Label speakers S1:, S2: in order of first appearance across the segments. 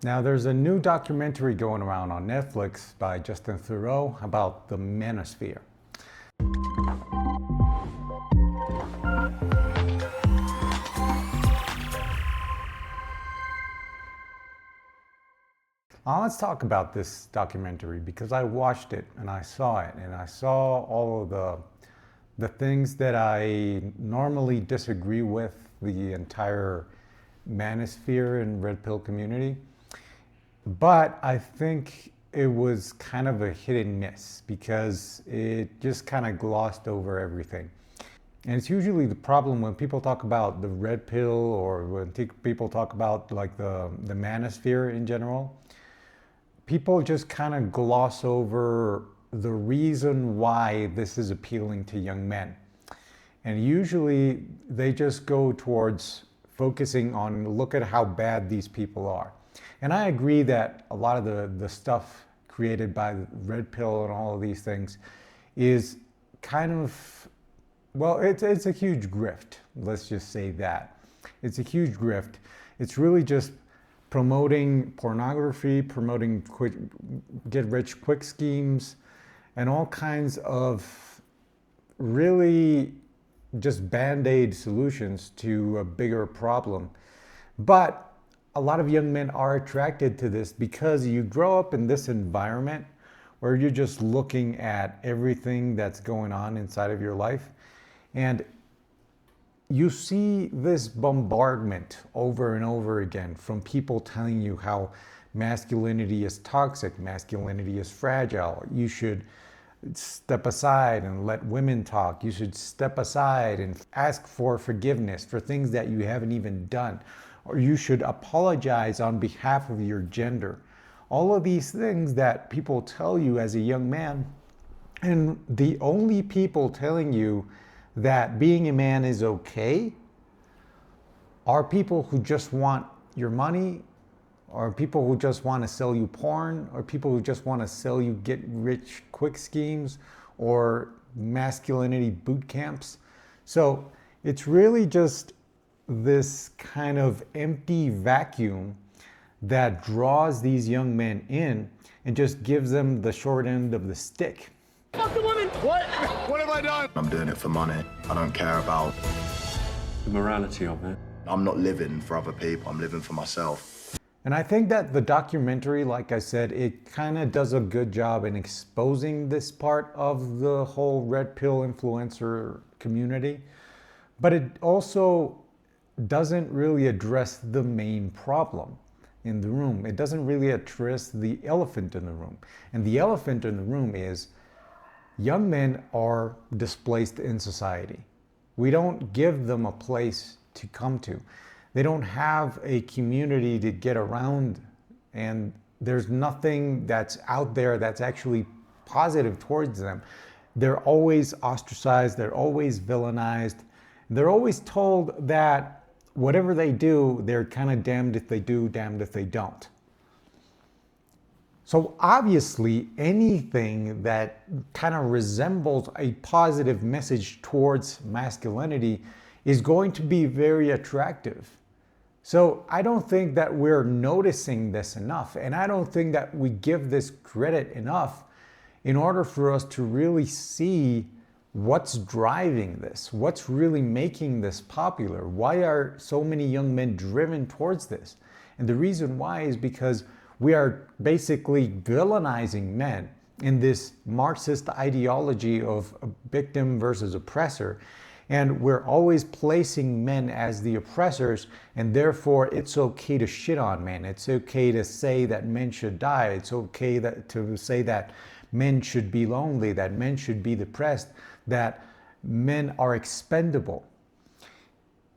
S1: Now, there's a new documentary going around on Netflix by Justin Theroux about the manosphere. Now, let's talk about this documentary because I watched it and I saw it and I saw all of the things that I normally disagree with the entire manosphere and red pill community. But I think it was kind of a hit and miss because it just kind of glossed over everything. And it's usually the problem when people talk about the red pill or when people talk about like the manosphere in general. People just kind of gloss over the reason why this is appealing to young men. And usually they just go towards focusing on look at how bad these people are. And I agree that a lot of the stuff created by the red pill and all of these things is kind of, well, it's a huge grift. Let's just say that. It's a huge grift. It's really just promoting pornography, promoting get-rich-quick schemes, and all kinds of really just band-aid solutions to a bigger problem. But a lot of young men are attracted to this because you grow up in this environment where you're just looking at everything that's going on inside of your life. And you see this bombardment over and over again from people telling you how masculinity is toxic, masculinity is fragile. You should step aside and let women talk. You should step aside and ask for forgiveness for things that you haven't even done. Or you should apologize on behalf of your gender. All of these things that people tell you as a young man, and the only people telling you that being a man is okay are people who just want your money, or people who just want to sell you porn, or people who just want to sell you get rich quick schemes or masculinity boot camps. So it's really just this kind of empty vacuum that draws these young men in and just gives them the short end of the stick.
S2: Fuck the woman! What? What have I done?
S3: I'm doing it for money. I don't care about
S4: the morality of it.
S3: I'm not living for other people. I'm living for myself.
S1: And I think that the documentary, like I said, it kind of does a good job in exposing this part of the whole red pill influencer community. But it also doesn't really address the main problem in the room. It doesn't really address the elephant in the room. And the elephant in the room is young men are displaced in society. We don't give them a place to come to. They don't have a community to get around, and there's nothing that's out there that's actually positive towards them. They're always ostracized, they're always villainized. They're always told that whatever they do, they're kind of damned if they do, damned if they don't. So obviously, anything that kind of resembles a positive message towards masculinity is going to be very attractive. So I don't think that we're noticing this enough, and I don't think that we give this credit enough in order for us to really see what's driving this, what's really making this popular. Why are so many young men driven towards this? And the reason why is because we are basically villainizing men in this Marxist ideology of victim versus oppressor. And we're always placing men as the oppressors, and therefore it's okay to shit on men. It's okay to say that men should die. It's okay to say that men should be lonely, that men should be depressed, that men are expendable.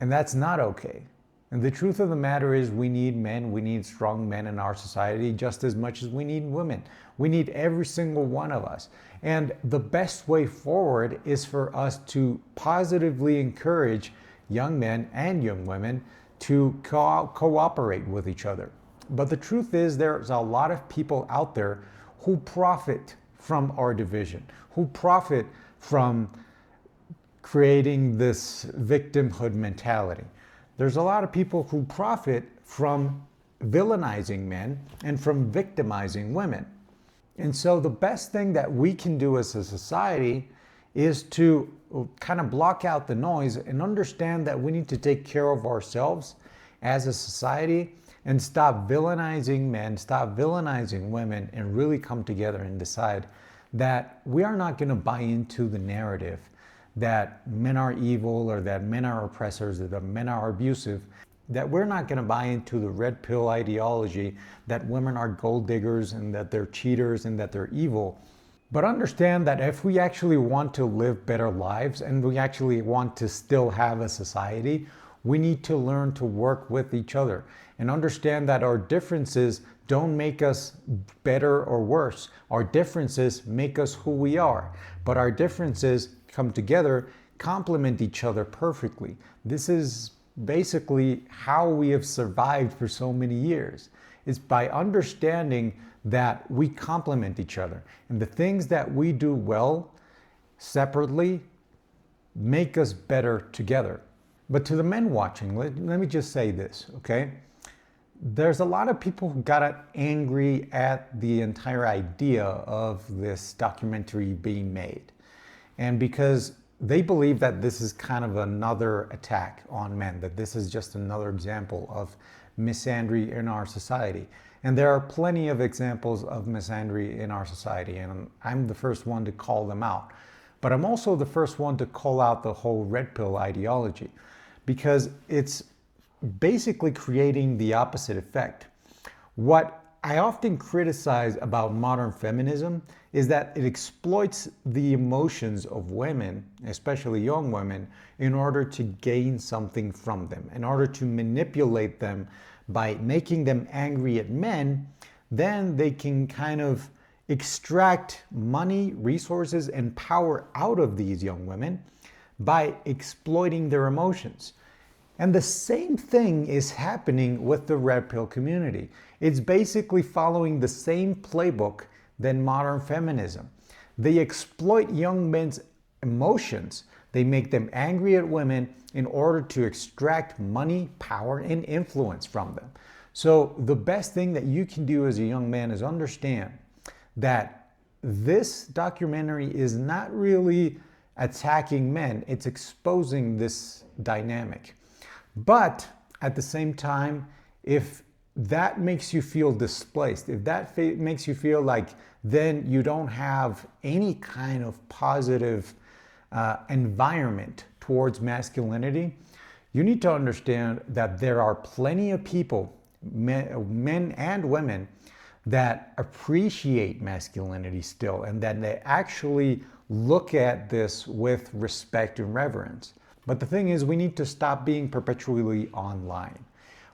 S1: And that's not okay. And the truth of the matter is we need men, we need strong men in our society just as much as we need women. We need every single one of us. And the best way forward is for us to positively encourage young men and young women to cooperate with each other. But the truth is there's a lot of people out there who profit from our division, who profit from creating this victimhood mentality. There's a lot of people who profit from villainizing men and from victimizing women. And so the best thing that we can do as a society is to kind of block out the noise and understand that we need to take care of ourselves as a society and stop villainizing men, stop villainizing women, and really come together and decide that we are not going to buy into the narrative that men are evil or that men are oppressors or that men are abusive, that we're not going to buy into the red pill ideology that women are gold diggers and that they're cheaters and that they're evil. But understand that if we actually want to live better lives and we actually want to still have a society, we need to learn to work with each other and understand that our differences don't make us better or worse. Our differences make us who we are, but our differences come together, complement each other perfectly. This is basically how we have survived for so many years. It's by understanding that we complement each other, and the things that we do well separately make us better together. But to the men watching, let me just say this, okay? There's a lot of people who got angry at the entire idea of this documentary being made. And because they believe that this is kind of another attack on men, that this is just another example of misandry in our society. And there are plenty of examples of misandry in our society, and I'm the first one to call them out. But I'm also the first one to call out the whole red pill ideology, because it's basically creating the opposite effect. What I often criticize about modern feminism is that it exploits the emotions of women, especially young women, in order to gain something from them, in order to manipulate them by making them angry at men. Then they can kind of extract money, resources, and power out of these young women by exploiting their emotions. And the same thing is happening with the red pill community. It's basically following the same playbook than modern feminism. They exploit young men's emotions. They make them angry at women in order to extract money, power, and influence from them. So the best thing that you can do as a young man is understand that this documentary is not really attacking men. It's exposing this dynamic. But at the same time, if that makes you feel displaced, if that makes you feel like then you don't have any kind of positive environment towards masculinity, you need to understand that there are plenty of people, men and women, that appreciate masculinity still, and that they actually look at this with respect and reverence. But the thing is, we need to stop being perpetually online.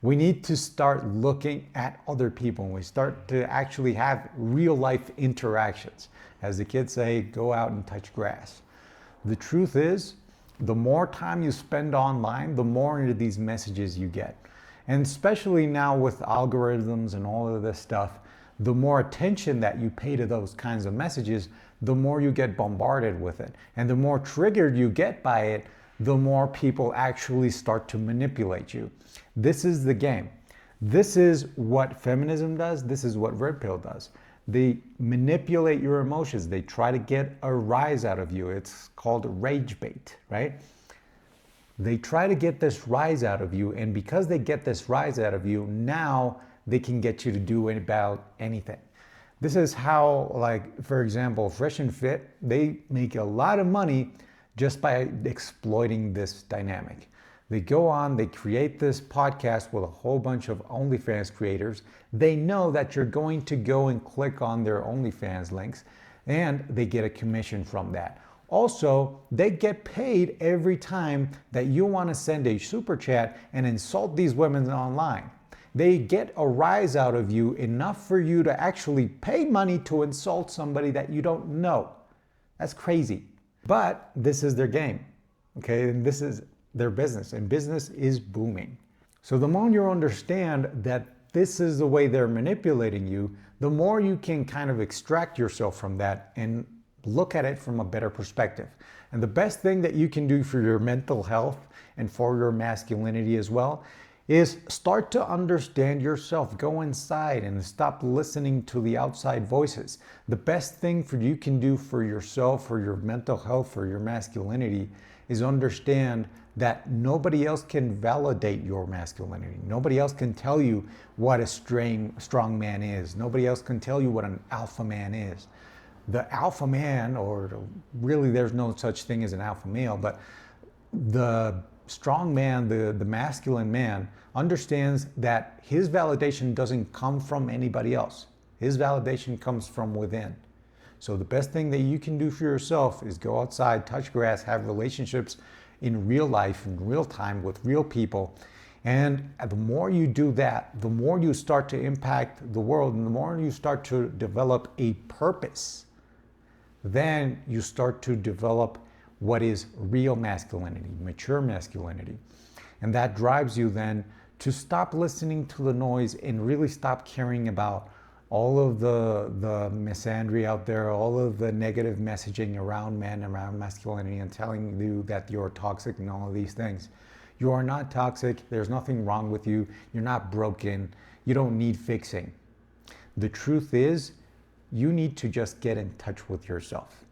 S1: We need to start looking at other people, and we start to actually have real life interactions. As the kids say, go out and touch grass. The truth is, the more time you spend online, the more into these messages you get. And especially now with algorithms and all of this stuff, the more attention that you pay to those kinds of messages, the more you get bombarded with it. And the more triggered you get by it, the more people actually start to manipulate you. This is the game. This is what feminism does. This is what red pill does. They manipulate your emotions. They try to get a rise out of you. It's called rage bait, right? They try to get this rise out of you, and because they get this rise out of you, now they can get you to do about anything. This is how, like, for example, Fresh and Fit, they make a lot of money just by exploiting this dynamic. They go on, they create this podcast with a whole bunch of OnlyFans creators. They know that you're going to go and click on their OnlyFans links, and they get a commission from that. Also, they get paid every time that you want to send a super chat and insult these women online. They get a rise out of you enough for you to actually pay money to insult somebody that you don't know. That's crazy. But this is their game, okay? And this is their business, and business is booming. So the more you understand that this is the way they're manipulating you, the more you can kind of extract yourself from that and look at it from a better perspective. And the best thing that you can do for your mental health and for your masculinity as well is start to understand yourself. Go inside and stop listening to the outside voices. The best thing you can do for yourself, for your mental health, for your masculinity, is understand that nobody else can validate your masculinity. Nobody else can tell you what a strong man is. Nobody else can tell you what an alpha man is. The alpha man, or really there's no such thing as an alpha male, but the strong man, the masculine man, understands that his validation doesn't come from anybody else. His validation comes from within. So the best thing that you can do for yourself is go outside, touch grass, have relationships in real life, in real time with real people. And the more you do that, the more you start to impact the world, and the more you start to develop a purpose, then you start to develop what is real masculinity, mature masculinity. And that drives you then to stop listening to the noise and really stop caring about all of the misandry out there, all of the negative messaging around men, around masculinity, and telling you that you're toxic and all of these things. You are not toxic. There's nothing wrong with you. You're not broken. You don't need fixing. The truth is, you need to just get in touch with yourself.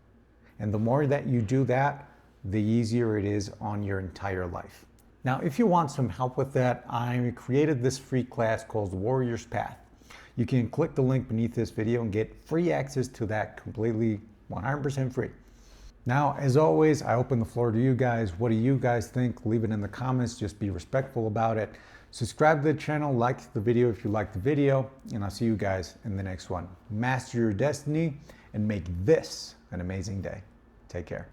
S1: And the more that you do that, the easier it is on your entire life. Now, if you want some help with that, I created this free class called Warrior's Path. You can click the link beneath this video and get free access to that completely 100% free. Now, as always, I open the floor to you guys. What do you guys think? Leave it in the comments. Just be respectful about it. Subscribe to the channel, like the video if you like the video, and I'll see you guys in the next one. Master your destiny and make this an amazing day. Take care.